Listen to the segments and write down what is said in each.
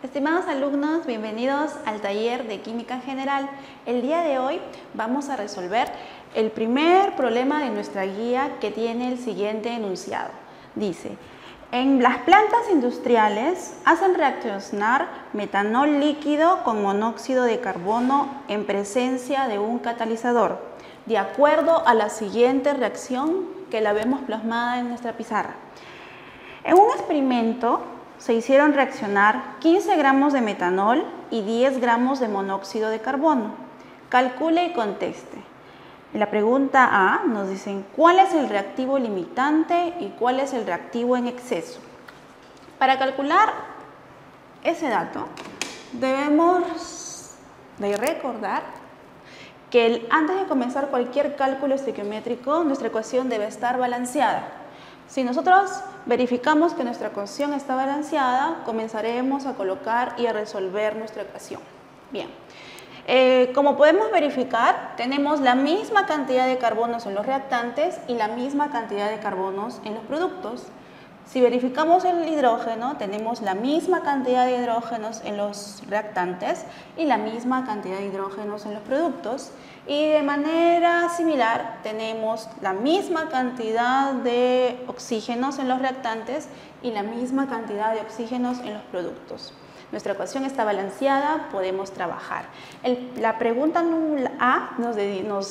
Estimados alumnos, bienvenidos al taller de Química General. El día de hoy vamos a resolver el primer problema de nuestra guía que tiene el siguiente enunciado. Dice, en las plantas industriales hacen reaccionar metanol líquido con monóxido de carbono en presencia de un catalizador, de acuerdo a la siguiente reacción que la vemos plasmada en nuestra pizarra. En un experimento se hicieron reaccionar 15 gramos de metanol y 10 gramos de monóxido de carbono. Calcule y conteste. En la pregunta A nos dicen ¿cuál es el reactivo limitante y cuál es el reactivo en exceso? Para calcular ese dato debemos de recordar que antes de comenzar cualquier cálculo estequiométrico nuestra ecuación debe estar balanceada. Si nosotros verificamos que nuestra ecuación está balanceada, comenzaremos a colocar y a resolver nuestra ecuación. Bien, como podemos verificar, tenemos la misma cantidad de carbonos en los reactantes y la misma cantidad de carbonos en los productos. Si verificamos el hidrógeno, tenemos la misma cantidad de hidrógenos en los reactantes y la misma cantidad de hidrógenos en los productos. Y de manera similar, tenemos la misma cantidad de oxígenos en los reactantes y la misma cantidad de oxígenos en los productos. Nuestra ecuación está balanceada, podemos trabajar. La pregunta A nos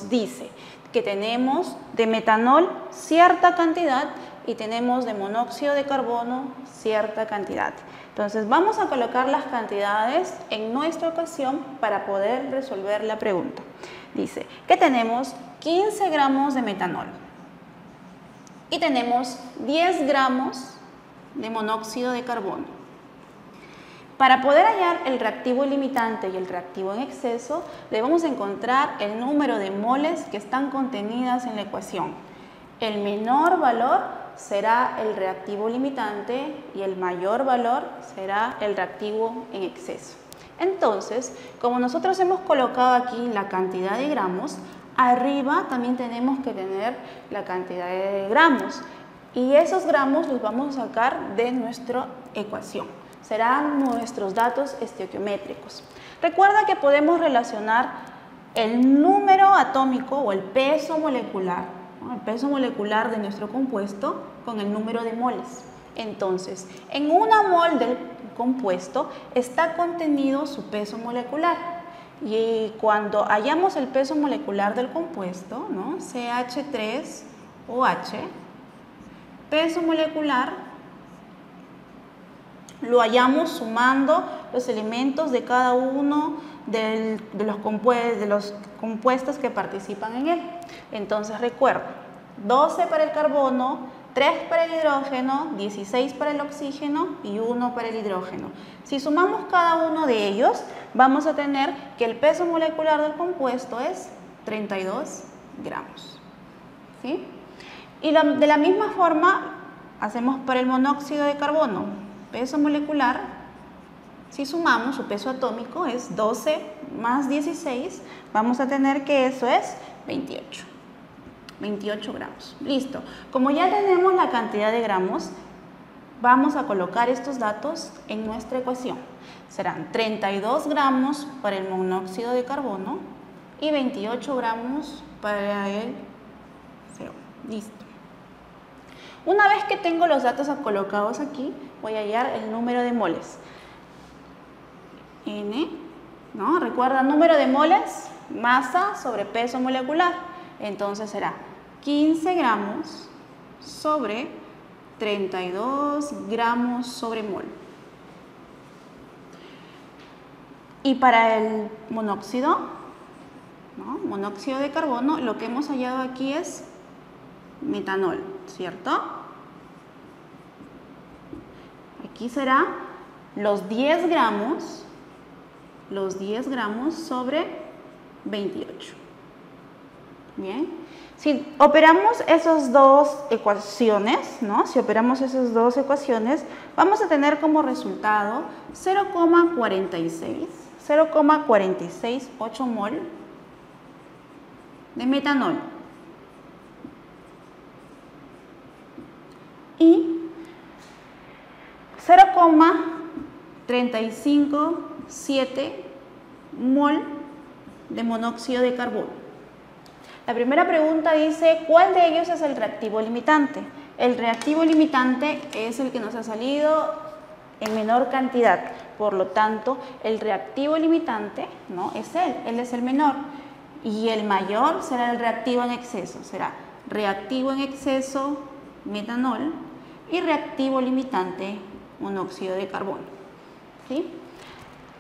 dice que tenemos de metanol cierta cantidad y tenemos de monóxido de carbono cierta cantidad. Entonces vamos a colocar las cantidades en nuestra ecuación para poder resolver la pregunta. Dice que tenemos 15 gramos de metanol y tenemos 10 gramos de monóxido de carbono. Para poder hallar el reactivo limitante y el reactivo en exceso, debemos encontrar el número de moles que están contenidas en la ecuación. El menor valor será el reactivo limitante y el mayor valor será el reactivo en exceso. Entonces, como nosotros hemos colocado aquí la cantidad de gramos, arriba también tenemos que tener la cantidad de gramos y esos gramos los vamos a sacar de nuestra ecuación. Serán nuestros datos estequiométricos. Recuerda que podemos relacionar el número atómico o el peso molecular, ¿no? El peso molecular de nuestro compuesto con el número de moles. Entonces, en una mol del compuesto está contenido su peso molecular. Y cuando hallamos el peso molecular del compuesto, ¿no? CH3OH, peso molecular, lo hallamos sumando los elementos de cada uno de los compuestos que participan en él. Entonces recuerda, 12 para el carbono, 3 para el hidrógeno, 16 para el oxígeno y 1 para el hidrógeno. Si sumamos cada uno de ellos, vamos a tener que el peso molecular del compuesto es 32 gramos. ¿Sí? Y de la misma forma hacemos para el monóxido de carbono. Peso molecular, si sumamos su peso atómico es 12 más 16, vamos a tener que eso es 28 gramos. Listo. Como ya tenemos la cantidad de gramos, vamos a colocar estos datos en nuestra ecuación. Serán 32 gramos para el monóxido de carbono y 28 gramos para el CO. Listo. Una vez que tengo los datos colocados aquí, voy a hallar el número de moles. N, ¿no? Recuerda, número de moles, masa sobre peso molecular. Entonces será 15 gramos sobre 32 gramos sobre mol. Y para el monóxido, ¿no? Monóxido de carbono, lo que hemos hallado aquí es metanol, ¿cierto? Aquí será los 10 gramos sobre 28. Bien. Si operamos esas dos ecuaciones, ¿no? Si operamos esas dos ecuaciones, vamos a tener como resultado 0,468 mol de metanol. y 0,357 mol de monóxido de carbono. La primera pregunta dice, ¿cuál de ellos es el reactivo limitante? El reactivo limitante es el que nos ha salido en menor cantidad. Por lo tanto, el reactivo limitante, ¿no?, es él es el menor. Y el mayor será el reactivo en exceso. Será reactivo en exceso, metanol, y reactivo limitante, monóxido de carbono. ¿Sí?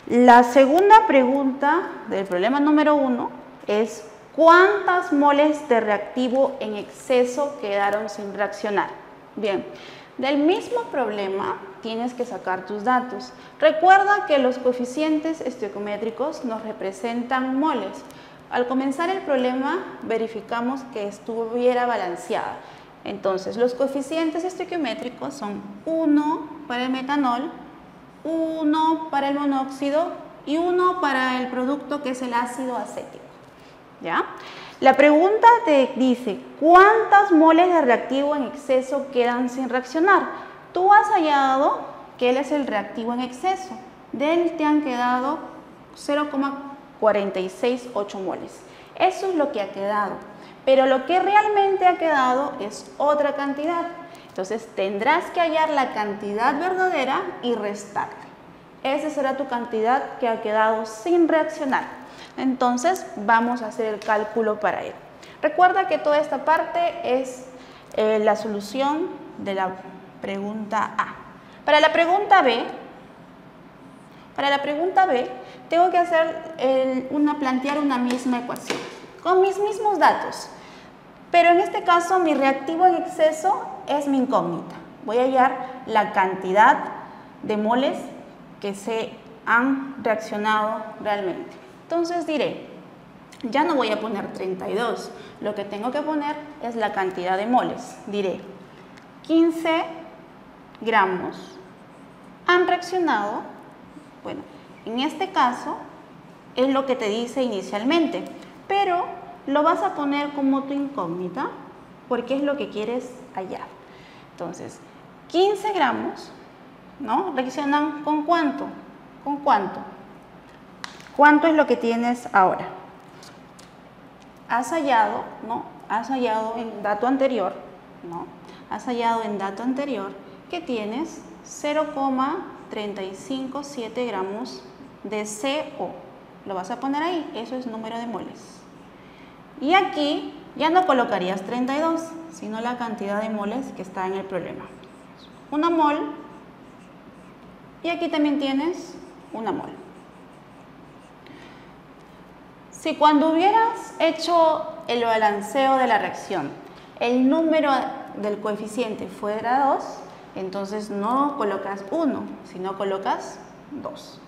La segunda pregunta del problema número 1 es ¿cuántas moles de reactivo en exceso quedaron sin reaccionar? Bien, del mismo problema tienes que sacar tus datos. Recuerda que los coeficientes estequiométricos nos representan moles. Al comenzar el problema verificamos que estuviera balanceada. Entonces, los coeficientes estequiométricos son 1 para el metanol, 1 para el monóxido y 1 para el producto que es el ácido acético. ¿Ya? La pregunta te dice, ¿cuántas moles de reactivo en exceso quedan sin reaccionar? Tú has hallado que él es el reactivo en exceso. De él te han quedado 0,468 moles. Eso es lo que ha quedado. Pero lo que realmente ha quedado es otra cantidad. Entonces tendrás que hallar la cantidad verdadera y restarle. Esa será tu cantidad que ha quedado sin reaccionar. Entonces vamos a hacer el cálculo para él. Recuerda que toda esta parte es la solución de la pregunta A. Para la pregunta B, tengo que plantear una misma ecuación con mis mismos datos. Pero en este caso mi reactivo en exceso es mi incógnita. Voy a hallar la cantidad de moles que se han reaccionado realmente. Entonces diré, ya no voy a poner 32, lo que tengo que poner es la cantidad de moles. Diré, 15 gramos han reaccionado. Bueno, en este caso es lo que te dice inicialmente, pero lo vas a poner como tu incógnita porque es lo que quieres hallar. Entonces, 15 gramos, ¿no?, reaccionan ¿con cuánto? ¿Con cuánto? ¿Cuánto es lo que tienes ahora? Has hallado, ¿no?, has hallado en dato anterior, ¿no?, has hallado en dato anterior que tienes 0,357 gramos de CO. Lo vas a poner ahí, eso es número de moles. Y aquí ya no colocarías 32, sino la cantidad de moles que está en el problema. Una mol, y aquí también tienes una mol. Si cuando hubieras hecho el balanceo de la reacción, el número del coeficiente fuera 2, entonces no colocas 1, sino colocas 2.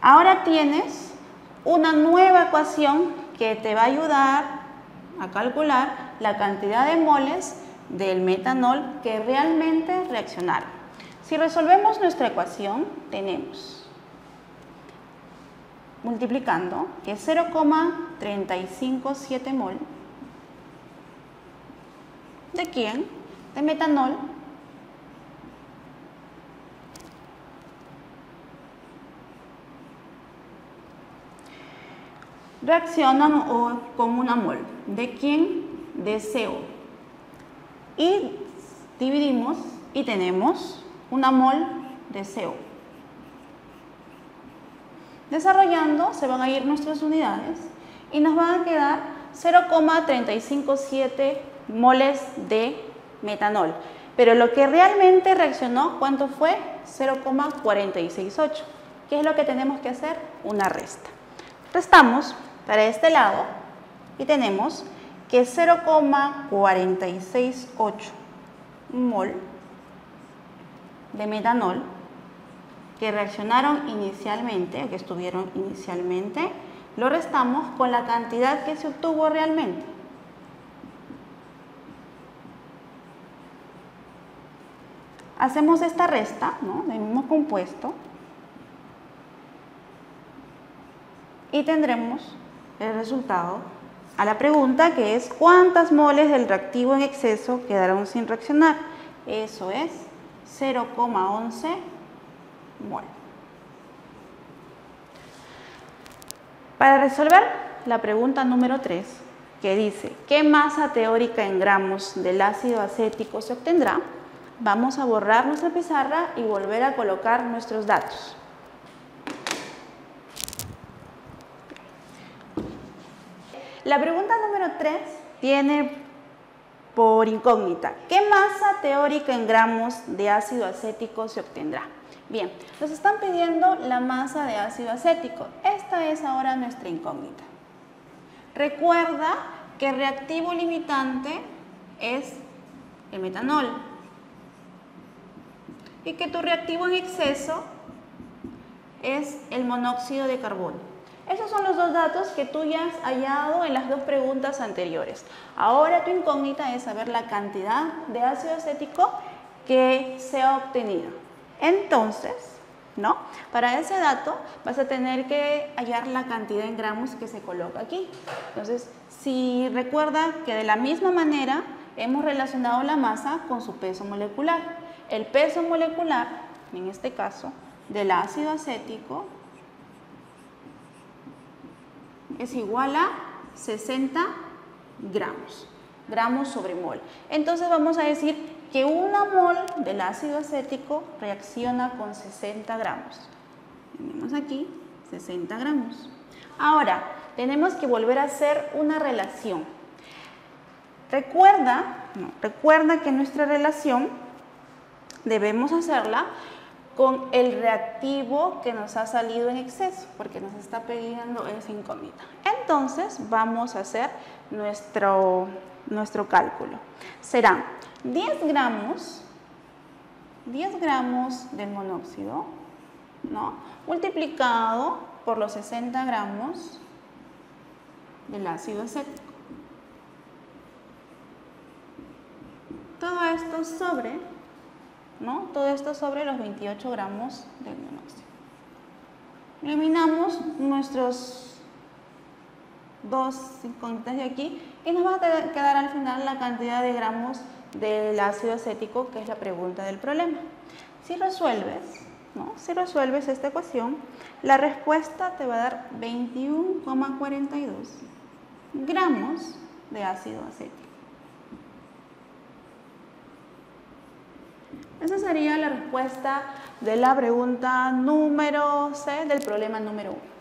Ahora tienes una nueva ecuación que te va a ayudar a calcular la cantidad de moles del metanol que realmente reaccionaron. Si resolvemos nuestra ecuación, tenemos, multiplicando, que es 0,357 mol. ¿De quién? De metanol. Reaccionan con una mol. ¿De quién? De CO. Y dividimos y tenemos una mol de CO. Desarrollando se van a ir nuestras unidades y nos van a quedar 0,357 moles de metanol. Pero lo que realmente reaccionó, ¿cuánto fue? 0,468. ¿Qué es lo que tenemos que hacer? Una resta. Restamos para este lado y tenemos que 0,468 mol de metanol que reaccionaron inicialmente, o que estuvieron inicialmente, lo restamos con la cantidad que se obtuvo realmente. Hacemos esta resta, ¿no?, del mismo compuesto y tendremos el resultado a la pregunta, que es ¿cuántas moles del reactivo en exceso quedaron sin reaccionar? Eso es 0,11 mol. Para resolver la pregunta número 3, que dice, ¿qué masa teórica en gramos del ácido acético se obtendrá? Vamos a borrar nuestra pizarra y volver a colocar nuestros datos. La pregunta número 3 tiene por incógnita, ¿qué masa teórica en gramos de ácido acético se obtendrá? Bien, nos están pidiendo la masa de ácido acético. Esta es ahora nuestra incógnita. Recuerda que el reactivo limitante es el metanol y que tu reactivo en exceso es el monóxido de carbono. Esos son los dos datos que tú ya has hallado en las dos preguntas anteriores. Ahora tu incógnita es saber la cantidad de ácido acético que se ha obtenido. Entonces, ¿no? Para ese dato vas a tener que hallar la cantidad en gramos que se coloca aquí. Entonces, si recuerda que de la misma manera hemos relacionado la masa con su peso molecular. El peso molecular, en este caso, del ácido acético es igual a 60 gramos sobre mol. Entonces vamos a decir que una mol del ácido acético reacciona con 60 gramos. Tenemos aquí 60 gramos. Ahora, tenemos que volver a hacer una relación. Recuerda que nuestra relación debemos hacerla con el reactivo que nos ha salido en exceso, porque nos está pidiendo esa incógnita. Entonces, vamos a hacer nuestro cálculo. Serán 10 gramos del monóxido, ¿no?, multiplicado por los 60 gramos del ácido acético. Todo esto sobre, ¿no?, todo esto sobre los 28 gramos del monóxido. Eliminamos nuestros dos incógnitas de aquí y nos va a quedar al final la cantidad de gramos del ácido acético, que es la pregunta del problema. Si resuelves esta ecuación, la respuesta te va a dar 21,42 gramos de ácido acético. Esa sería la respuesta de la pregunta número C del problema número 1.